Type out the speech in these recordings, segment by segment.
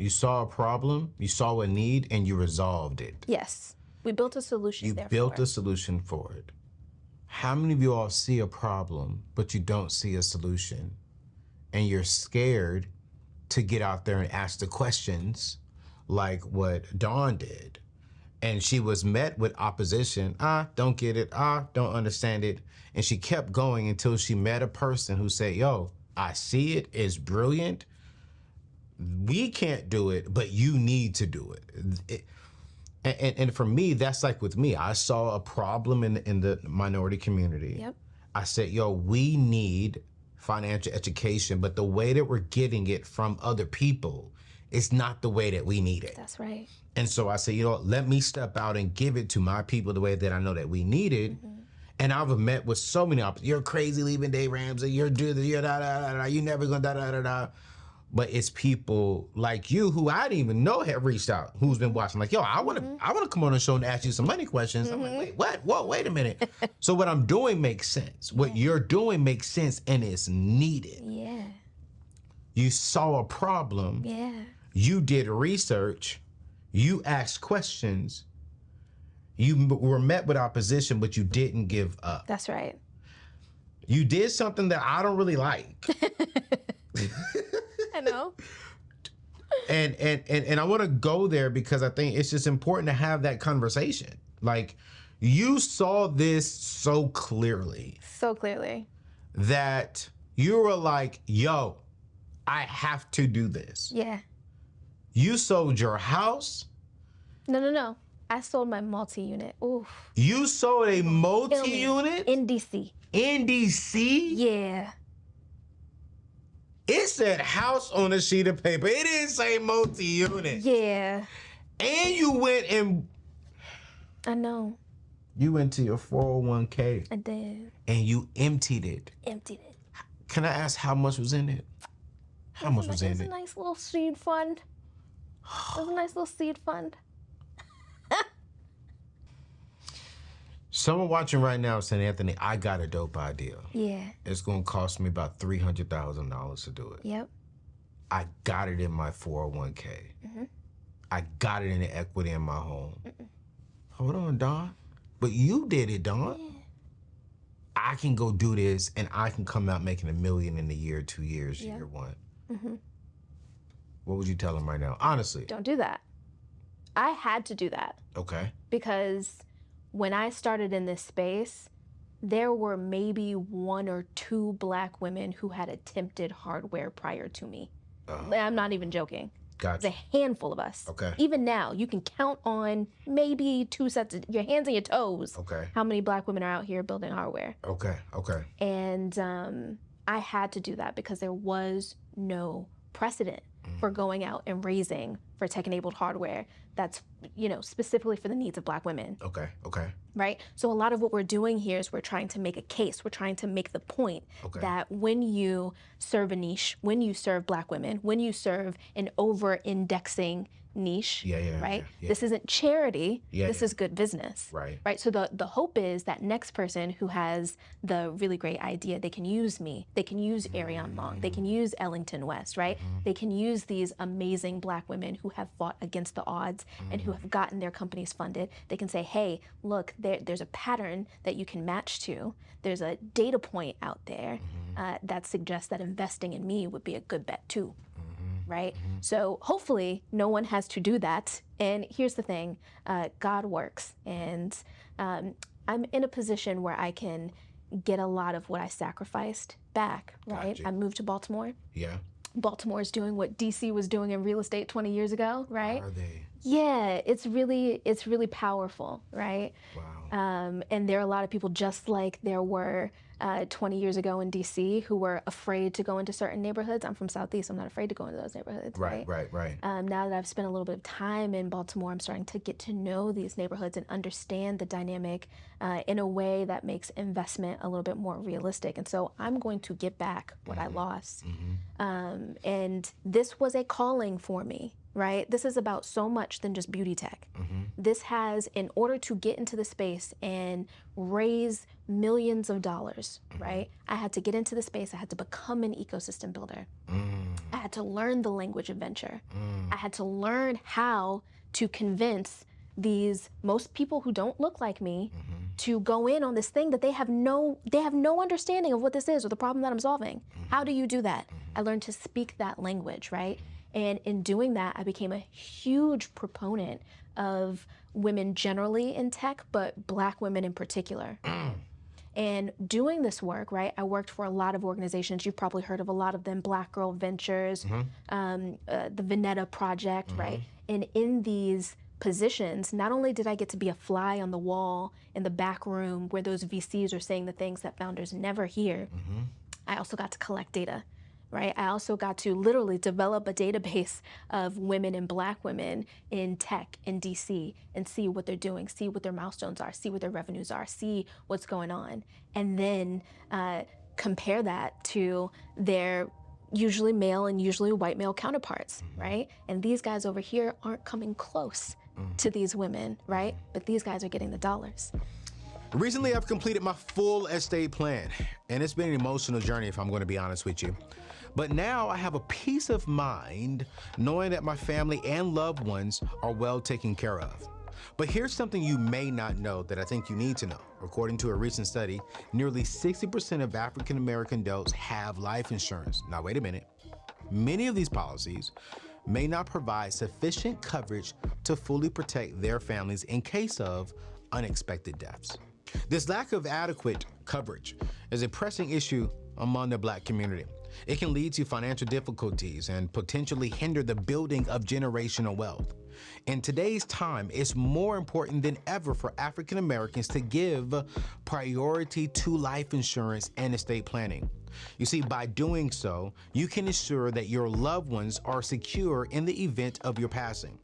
You saw a problem, you saw a need, and you resolved it. Yes. We built a solution You built a solution for it. How many of you all see a problem, but you don't see a solution? And you're scared to get out there and ask the questions like what Dawn did. And she was met with opposition. Don't get it. Don't understand it. And she kept going until she met a person who said, yo, I see it. It's brilliant. We can't do it, but you need to do it. And for me, that's like with me. I saw a problem in the minority community. Yep. I said, yo, we need financial education, but the way that we're getting it from other people is not the way that we need it. That's right. And so I said, you know what, let me step out and give it to my people the way that I know that we need it. And I've met with so many options. You're crazy leaving Dave Ramsey. You're you never gonna da-da-da-da. But it's people like you who I didn't even know have reached out, who's been watching. Like, yo, I wanna come on the show and ask you some money questions. I'm like, wait, what? Whoa, wait a minute. So what I'm doing makes sense. What you're doing makes sense and it's needed. Yeah. You saw a problem. Yeah. You did research. You asked questions. You were met with opposition, but you didn't give up. That's right. You did something that I don't really like. I know. And I want to go there because I think it's just important to have that conversation. Like, you saw this so clearly. So clearly. That you were like, yo, I have to do this. Yeah. You sold your house. No. I sold my multi-unit. Oof. You sold a multi-unit? In DC. In DC? Yeah. It said house on a sheet of paper. It didn't say multi-unit. Yeah. And you went and... I know. You went to your 401k. I did. And you emptied it. Emptied it. Can I ask how much was in it? How much was in it? It was a nice little seed fund. It was a nice little seed fund. Someone watching right now is saying, Anthony, I got a dope idea. Yeah. It's going to cost me about $300,000 to do it. Yep. I got it in my 401k. I got it in the equity in my home. Hold on, Dawn. But you did it, Dawn. Yeah. I can go do this and I can come out making $1 million in a year, 2 years, year one. What would you tell him right now? Honestly. Don't do that. I had to do that. Okay. Because when I started in this space, there were maybe 1 or 2 Black women who had attempted hardware prior to me. I'm not even joking. Gotcha. There's a handful of us. Okay. Even now, you can count on maybe 2 sets of your hands and your toes. Okay. How many Black women are out here building hardware? Okay. Okay. And I had to do that because there was no precedent for going out and raising for tech-enabled hardware that's, specifically for the needs of Black women. Okay. Okay. Right? So a lot of what we're doing here is we're trying to make a case. We're trying to make the point that when you serve a niche, when you serve Black women, when you serve an over-indexing niche, right? Yeah. This isn't charity. This is good business. Right? So the hope is that next person who has the really great idea, they can use me. They can use Ariane Long. They can use Ellington West, right? They can use these amazing Black women who have fought against the odds and who have gotten their companies funded. They can say, hey, look, there's a pattern that you can match to. There's a data point out there that suggests that investing in me would be a good bet too. Right? So hopefully no one has to do that. And here's the thing, God works. And I'm in a position where I can get a lot of what I sacrificed back, right? Gotcha. I moved to Baltimore. Yeah. Baltimore is doing what DC was doing in real estate 20 years ago, right? Are they? Yeah, it's really powerful, right? Wow. And there are a lot of people just like there were 20 years ago in DC who were afraid to go into certain neighborhoods. I'm from Southeast, I'm not afraid to go into those neighborhoods. Right. Now that I've spent a little bit of time in Baltimore, I'm starting to get to know these neighborhoods and understand the dynamic in a way that makes investment a little bit more realistic. And so I'm going to get back what I lost. And this was a calling for me. Right? This is about so much than just beauty tech. This has, in order to get into the space and raise millions of dollars, right? I had to get into the space. I had to become an ecosystem builder. I had to learn the language of venture. I had to learn how to convince most people who don't look like me to go in on this thing that they have no understanding of what this is or the problem that I'm solving. How do you do that? I learned to speak that language, right? And in doing that, I became a huge proponent of women generally in tech, but Black women in particular. And doing this work, right, I worked for a lot of organizations. You've probably heard of a lot of them, Black Girl Ventures, the Veneta Project, right? And in these positions, not only did I get to be a fly on the wall in the back room where those VCs are saying the things that founders never hear, I also got to collect data. Right? I also got to literally develop a database of women and Black women in tech in DC and see what they're doing, see what their milestones are, see what their revenues are, see what's going on, and then compare that to their usually male and usually white male counterparts, right? And these guys over here aren't coming close to these women, right? But these guys are getting the dollars. Recently, I've completed my full estate plan, and it's been an emotional journey, if I'm going to be honest with you. But now I have a peace of mind knowing that my family and loved ones are well taken care of. But here's something you may not know that I think you need to know. According to a recent study, nearly 60% of African American adults have life insurance. Now, wait a minute. Many of these policies may not provide sufficient coverage to fully protect their families in case of unexpected deaths. This lack of adequate coverage is a pressing issue among the Black community. It can lead to financial difficulties and potentially hinder the building of generational wealth. In today's time, it's more important than ever for African Americans to give priority to life insurance and estate planning. You see, by doing so, you can ensure that your loved ones are secure in the event of your passing.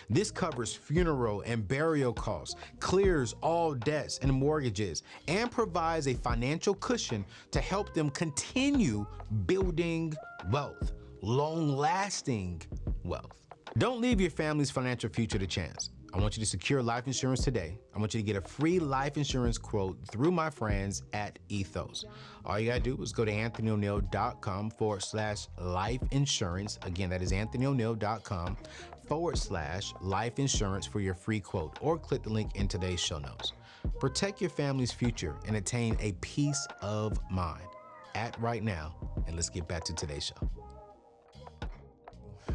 This covers funeral and burial costs, clears all debts and mortgages, and provides a financial cushion to help them continue building wealth, long-lasting wealth. Don't leave your family's financial future to chance. I want you to secure life insurance today. I want you to get a free life insurance quote through my friends at Ethos. All you gotta do is go to anthonyoneal.com/life insurance. Again, that is anthonyoneal.com/life insurance for your free quote, or click the link in today's show notes. Protect your family's future and attain a peace of mind. Act right now, and let's get back to today's show.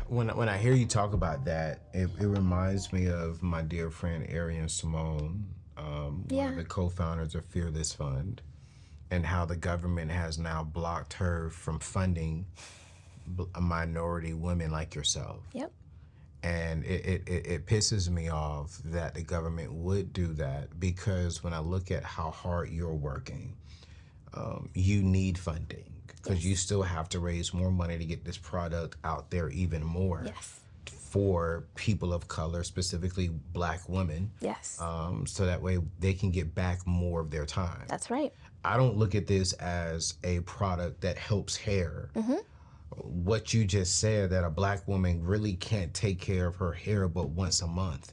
When I hear you talk about that, it reminds me of my dear friend Arian Simone, one of the co-founders of Fearless Fund, and how the government has now blocked her from funding minority women like yourself. Yep. And it pisses me off that the government would do that, because when I look at how hard you're working, you need funding. Because you still have to raise more money to get this product out there even more for people of color, specifically Black women. So that way they can get back more of their time. That's right. I don't look at this as a product that helps hair. What you just said, that a Black woman really can't take care of her hair but once a month.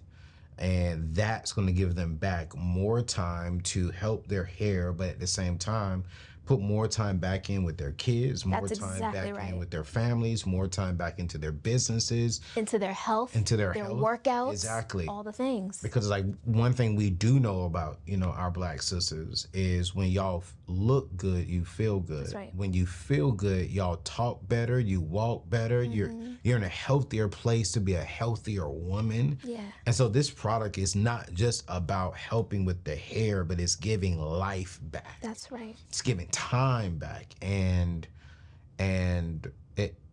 And that's going to give them back more time to help their hair, but at the same time, put more time back in with their kids, more time back in with their families, more time back into their businesses, into their health, into their workouts, all the things. Because like one thing we do know about, our Black sisters is when y'all look good, you feel good. That's right. When you feel good, y'all talk better, you walk better, you're in a healthier place to be a healthier woman. And so this product is not just about helping with the hair, but it's giving life back. That's right. It's giving time back. And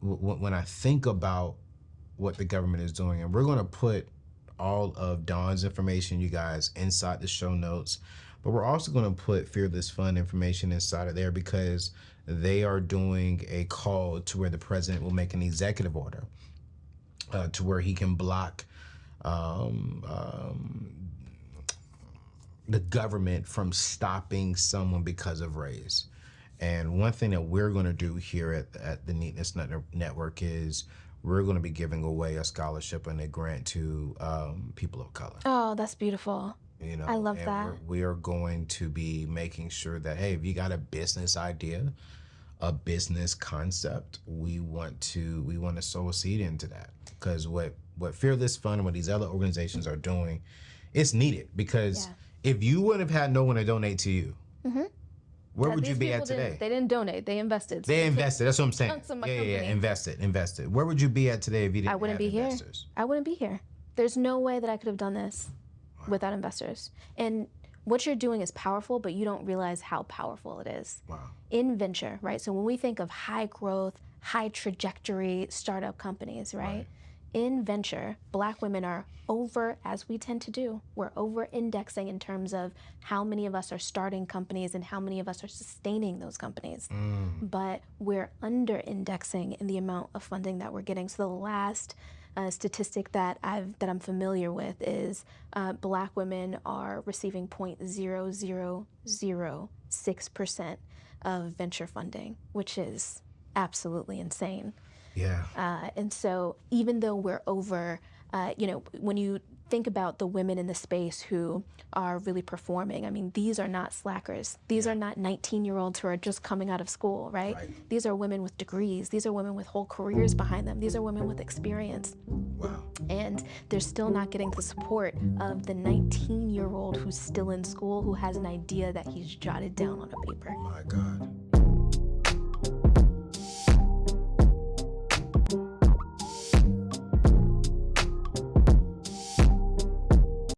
when I think about what the government is doing, and we're going to put all of Dawn's information, you guys, inside the show notes, but we're also going to put Fearless Fund information inside of there, because they are doing a call to where the president will make an executive order to where he can block the government from stopping someone because of race. And one thing that we're going to do here at the Neatness Network is we're going to be giving away a scholarship and a grant to people of color. Oh, that's beautiful. You know, I love and that. we are going to be making sure that, hey, if you got a business idea, a business concept, we want to sow a seed into that, because what Fearless Fund and what these other organizations are doing, it's needed, because if you wouldn't have had no one to donate to you, where would you be at today? They didn't donate. They invested. They invested. That's what I'm saying. Yeah. Invested. Where would you be at today if you didn't I wouldn't have be investors? here. I wouldn't be here. There's no way that I could have done this without investors. And what you're doing is powerful, but you don't realize how powerful it is. Wow. In venture, right? So when we think of high growth, high trajectory startup companies, right? In venture, Black women are over, as we tend to do, we're over indexing in terms of how many of us are starting companies and how many of us are sustaining those companies. But we're under indexing in the amount of funding that we're getting. So the last statistic that I'm familiar with is Black women are receiving 0.0006% of venture funding, which is absolutely insane. Yeah. And so even though we're over, when you think about the women in the space who are really performing, I mean, these are not slackers. These are not 19-year-olds who are just coming out of school, right? These are women with degrees. These are women with whole careers behind them. These are women with experience. Wow. And they're still not getting the support of the 19-year-old who's still in school, who has an idea that he's jotted down on a paper. My God.